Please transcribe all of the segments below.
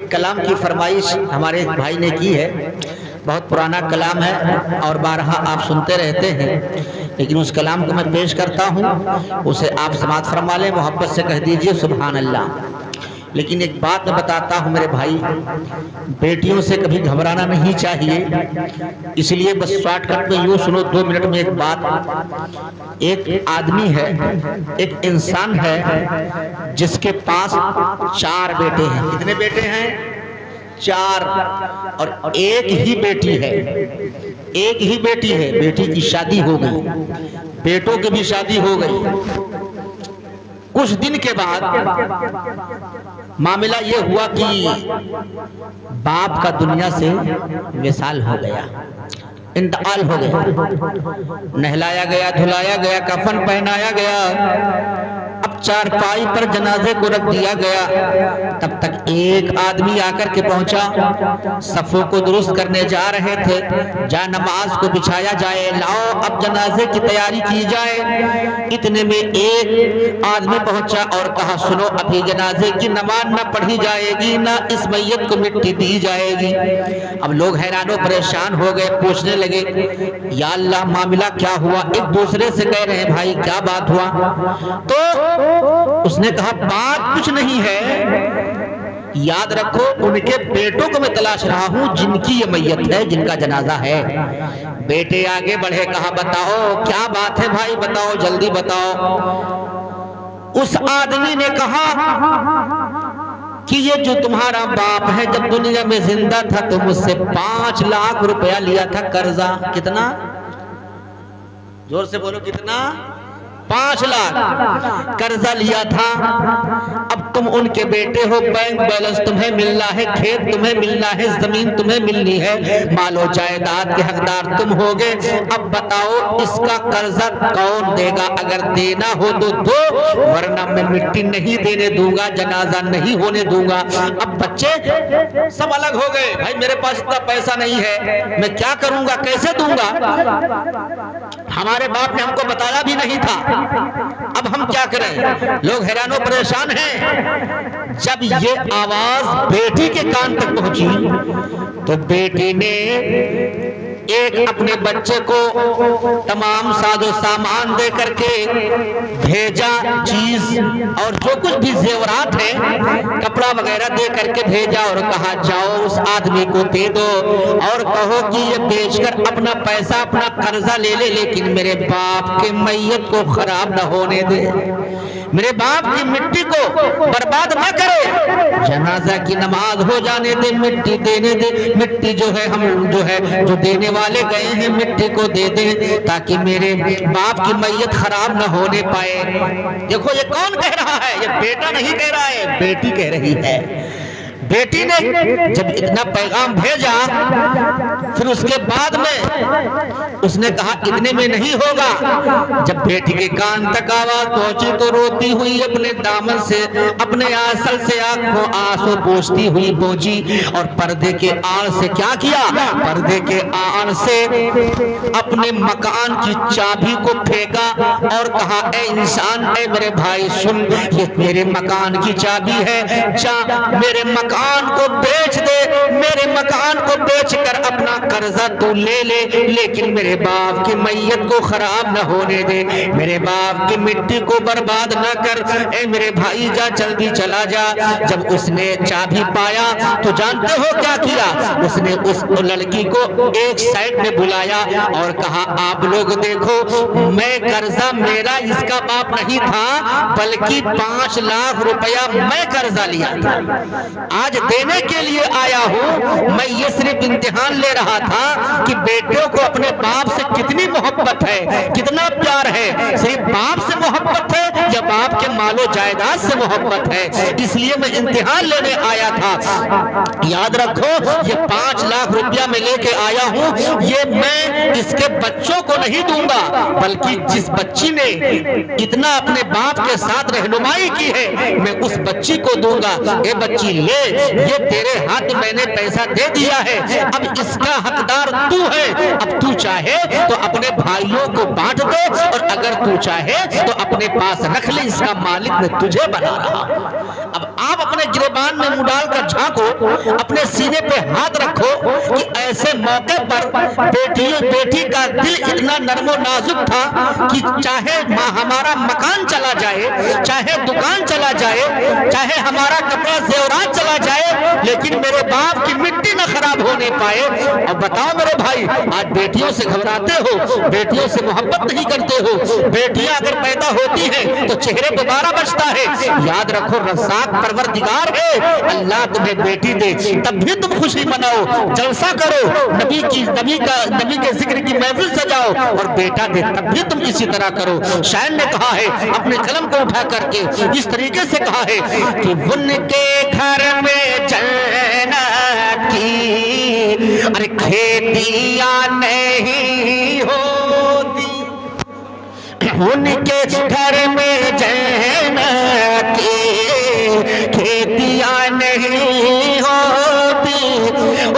ایک کلام کی فرمائش ہمارے بھائی نے کی ہے، بہت پرانا کلام ہے اور بارہا آپ سنتے رہتے ہیں، لیکن اس کلام کو میں پیش کرتا ہوں، اسے آپ سماعت فرما لیں، محبت سے کہہ دیجئے سبحان اللہ۔ لیکن ایک بات میں بتاتا ہوں میرے بھائی، بیٹیوں سے کبھی گھبرانا نہیں چاہیے، اس لیے بس شارٹ کٹ میں یوں سنو 2 منٹ میں ایک بات۔ ایک آدمی ہے، ایک انسان ہے جس کے پاس 4 بیٹے ہیں۔ کتنے بیٹے ہیں؟ 4، اور ایک ہی بیٹی ہے، ایک ہی بیٹی ہے۔ بیٹی کی شادی ہو گئی، بیٹوں کی بھی شادی ہو گئی۔ کچھ دن کے بعد معاملہ یہ ہوا کہ باپ کا دنیا سے وصال ہو گیا، انتقال ہو گیا، نہلایا گیا، دھلایا گیا، کفن پہنایا گیا، اب چارپائی پر جنازے کو رکھ دیا گیا۔ تب تک ایک آدمی آ کر کے پہنچا، صفوں کو درست کرنے جا رہے تھے، جا نماز کو بچھایا جائے، لاؤ اب جنازے کی تیاری کی جائے۔ اتنے میں ایک آدمی پہنچا اور کہا سنو، ابھی جنازے کی نماز نہ پڑھی جائے گی، نہ اس میت کو مٹی دی جائے گی۔ اب لوگ حیران و پریشان ہو گئے، پوچھنے لگے یا اللہ معاملہ کیا ہوا؟ ایک دوسرے سے کہہ رہے ہیں بھائی کیا بات ہوا؟ تو اس نے کہا بات کچھ نہیں ہے، یاد رکھو ان کے بیٹوں کو میں تلاش رہا ہوں جن کی یہ میت ہے، جن کا جنازہ ہے۔ بیٹے آگے بڑھے، کہا بتاؤ کیا بات ہے بھائی، بتاؤ جلدی بتاؤ۔ اس آدمی نے کہا کہ یہ جو تمہارا باپ ہے جب دنیا میں زندہ تھا تو مجھ سے 5 لاکھ روپیہ لیا تھا قرضہ۔ کتنا؟ زور سے بولو، کتنا؟ 5 لاکھ قرضہ لیا تھا۔ اب تم ان کے بیٹے ہو، بینک بیلنس تمہیں ملنا ہے، کھیت تمہیں ملنا ہے، زمین تمہیں ملنی ہے، مال و جائیداد کے حقدار تم ہوگے۔ اب بتاؤ اس کا قرضہ کون دے گا؟ اگر دینا ہو تو دو، ورنہ میں مٹی نہیں دینے دوں گا، جنازہ نہیں ہونے دوں گا۔ اب بچے سب الگ ہو گئے، بھائی میرے پاس اتنا پیسہ نہیں ہے، میں کیا کروں گا، کیسے دوں گا؟ ہمارے باپ نے ہم کو بتایا بھی نہیں تھا، اب ہم کیا کریں؟ لوگ حیران و پریشان ہیں۔ جب یہ آواز بیٹی کے کان تک پہنچی تو بیٹی نے ایک اپنے بچے کو تمام ساز و سامان دے کر کے بھیجا، چیز اور جو کچھ بھی زیورات ہیں، کپڑا وغیرہ دے کر کے بھیجا اور کہا جاؤ اس آدمی کو دے دو اور کہو کہ یہ بیچ کر اپنا پیسہ اپنا قرضہ لے لے، لیکن میرے باپ کے میت کو خراب نہ ہونے دے، میرے باپ کی مٹی کو برباد نہ کرے، جنازہ کی نماز ہو جانے دے، مٹی دینے دے، مٹی جو ہے ہم جو دینے والے گئے ہیں مٹی کو دے دیں تاکہ میرے باپ کی میت خراب نہ ہونے پائے۔ دیکھو یہ کون کہہ رہا ہے؟ یہ بیٹا نہیں کہہ رہا ہے، بیٹی کہہ رہی ہے۔ بیٹی نے جب اتنا پیغام بھیجا، پھر اس کے بعد میں اس نے کہا اتنے میں نہیں ہوگا۔ جب بیٹی کے کان تک آواز پہنچی تو روتی ہوئی اپنے دامن سے، اپنے آنسل سے آنسو پوچھتی ہوئی پہنچی اور پردے کے آڑ سے کیا کیا؟ پردے کے آڑ سے اپنے مکان کی چابی کو پھینکا اور کہا اے انسان، اے میرے بھائی سن، یہ میرے مکان کی چابی ہے، میرے مکان کو بیچ دے، میرے مکان کو بیچ کر اپنا قرضہ تو لے لے، لیکن میرے باپ کی میت کو خراب نہ ہونے دے، میرے باپ کی مٹی کو برباد نہ کر، اے میرے بھائی جا جلدی چلا جا۔ جب اس نے چابی پایا تو جانتے ہو کیا کیا؟ اس نے اس لڑکی کو ایک سائڈ میں بلایا اور کہا آپ لوگ دیکھو، میں قرضہ میرا اس کا باپ نہیں تھا بلکہ 5 لاکھ روپیہ میں قرضہ لیا تھا، آج دینے کے لیے آیا ہوں۔ میں یہ صرف امتحان لے رہا تھا کہ بیٹوں کو اپنے باپ سے کتنی محبت ہے، کتنا پیار ہے، صرف باپ سے محبت ہے یا باپ کے مال و جائیداد سے محبت ہے، اس لیے میں امتحان لینے آیا تھا۔ یاد رکھو یہ 5 لاکھ روپیہ میں لے کے آیا ہوں، یہ میں اس کے بچوں کو نہیں دوں گا بلکہ جس بچی نے اتنا اپنے باپ کے ساتھ رہنمائی کی ہے میں اس بچی کو دوں گا۔ اے بچی لے، یہ تیرے ہاتھ میں نے پیسہ دے دیا ہے، اب اس کا حقدار تو ہے، اب تو چاہے تو اپنے بھائیوں کو بانٹ دے اور اگر تو چاہے تو اپنے پاس رکھ لے، اس کا مالک میں تجھے بنا رہا ہوں۔ اب آپ اپنے گریبان میں منہ ڈال کر جھانکو، اپنے سینے پہ ہاتھ رکھو کہ ایسے موقع پر بیٹی کا دل اتنا نرم و نازک تھا کہ چاہے ہمارا مکان چلا جائے، چاہے دکان چلا جائے، چاہے ہمارا کپڑا زیورات چلا جائے، لیکن میرے باپ کی مٹی نہ خراب ہونے پائے۔ اور بتاؤ میرے بھائی، آج بیٹیوں سے گھبراتے ہو، بیٹیوں سے محبت نہیں کرتے ہو، بیٹیاں اگر پیدا ہوتی ہیں تو چہرے دوبارہ بچتا ہے۔ یاد رکھو رزاق پروردگار ہے، اللہ تمہیں بیٹی دے تب بھی تم خوشی مناؤ، جلسہ کرو، نبی کے ذکر کی محفل سجاؤ، اور بیٹا دے تب بھی تم اسی طرح کرو۔ شاعر نے کہا ہے اپنے قلم کو اٹھا کر کے اس طریقے سے کہا ہے کہ ان کے گھر میں جنت کی ارے کھیتیاں نہیں ہوتی، ان کے گھر میں جنت کی کھیتیاں نہیں ہوتی،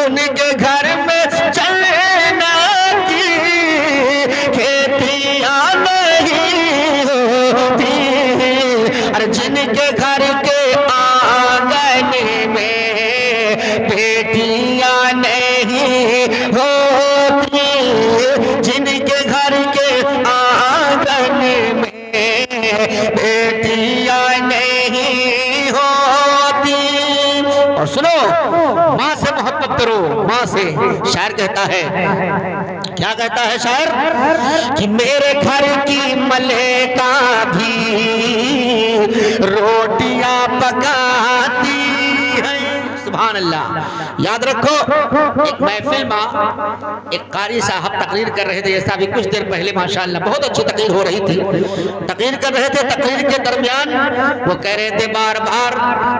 ان کے گھر میں جنت کی کھیتیاں نہیں ہوتی، اور جن کے گھر کے آنگن میں بیٹیاں نہیں ہوتی، جن کے گھر کے آنگن میں بیٹیاں نہیں ہوتی۔ اور سنو، ماں سے محبت کرو، ماں سے۔ شاعر کہتا ہے، کیا کہتا ہے شاعر کہ میرے گھر کی ملکہ بھی روٹیاں پکاتی ہے۔ سبحان اللہ۔ یاد رکھو، ایک محفل میں ایک قاری صاحب تقریر کر رہے تھے، جیسا بھی کچھ دیر پہلے ماشاءاللہ بہت اچھی تقریر ہو رہی تھی، تقریر کر رہے تھے۔ تقریر کے درمیان وہ کہہ رہے تھے بار بار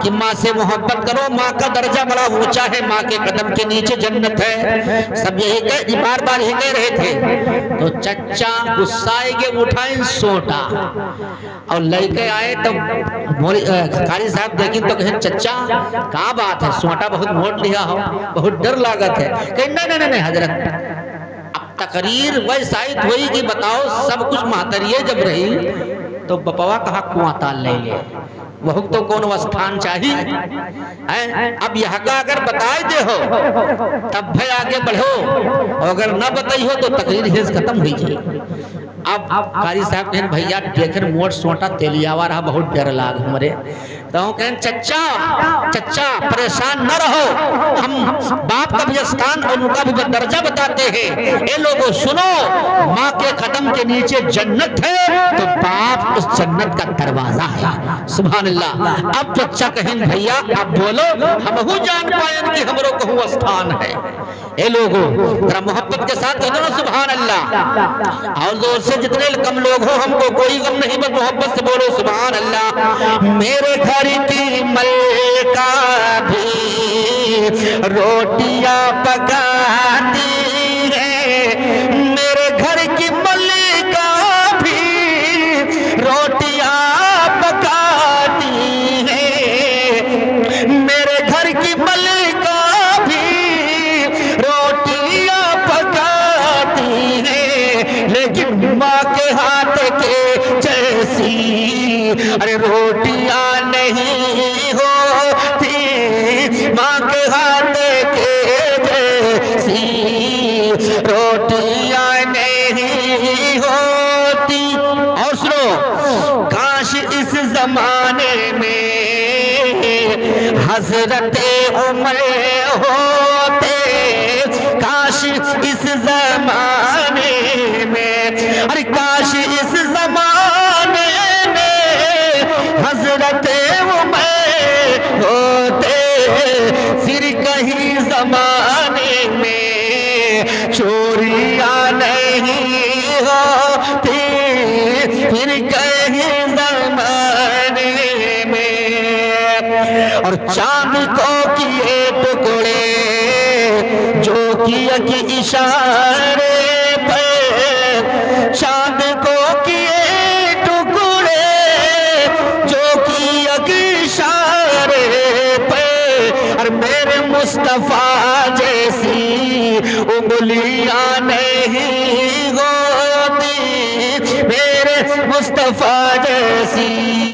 کہ ماں سے محبت کرو، ماں کا درجہ بڑا اونچا ہے، ماں کے قدم کے نیچے جنت ہے، سب یہی بار بار ہی کہہ رہے تھے۔ تو چچا غصائے کے اٹھائیں سوٹا اور لے کے آئے، تو قاری صاحب دیکھیں تو کہیں چچا کہاں بات ہے، سوٹا بہت موٹ لیا ہو، بہت ڈر لاگت ہے۔ کہ نہیں حضرت، اب تقریر ویسا ہی ہوئی کہ بتاؤ سب کچھ محتریے جب رہی تو بپوا کہا کنواں تال لے لے، وہ تو کون وستھان چاہیے۔ اب یہاں کا اگر بتائے دے ہو تب بھی آگے بڑھو، اور اگر نہ بتائی ہو تو تقریر ہیز ختم ہوئی جائے۔ اب قاری صاحب کہیں بھئییا دیکھیں موٹ سوٹا تیلیاوا رہا، بہت ڈر لاگ ہمارے، تو کہیں چچا پریشان نہ رہو، ہم باپ کا بھی استان اور ان کا بھی درجہ بتاتے ہیں۔ اے لوگوں سنو، ماں کے قدم کے نیچے جنت ہے تو باپ اس جنت کا دروازہ ہے۔ سبحان اللہ۔ اب چچا کہیں بھئییا اب بولو، ہم ہو جان پائیں کہ ہمارو کہوں استان ہے۔ اے لوگوں ذرا محبت کے ساتھ کہو نا سبحان اللہ، اور زور سے جتنے کم لوگ ہو ہم کو کوئی غم نہیں، بس محبت سے بولو سبحان اللہ۔ میرے گھر کی ملکہ بھی روٹیاں پکاتی ہے، میرے گھر کی ملکہ بھی روٹیاں پکاتی ہے، میرے گھر کی ملکہ بھی روٹیاں پکاتی ہے، لیکن ماں کے ہاتھ کے جیسی ارے روٹیاں نہیں ہوتی، ماں کے ہاتھ کے جیسی روٹیاں نہیں ہوتی۔ اور سنو، کاش اس زمانے میں حضرت عمر ہوتے، کاش اس زمانے میں، ارے کاش اس زمانے میں حضرت عمر ہوتے، پھر کہیں زمانے میں چوریاں نہیں ہوتی، پھر کہیں زمانے میں، اور چاند کو کیے ٹکڑے جو کیا کہ اشارے پہ، چاند کو کیے ٹکڑے جو کیا کہ اشارے پہ، اور میرے مصطفیٰ جیسی انگلیاں نہیں ہوتی، میرے مصطفیٰ جیسی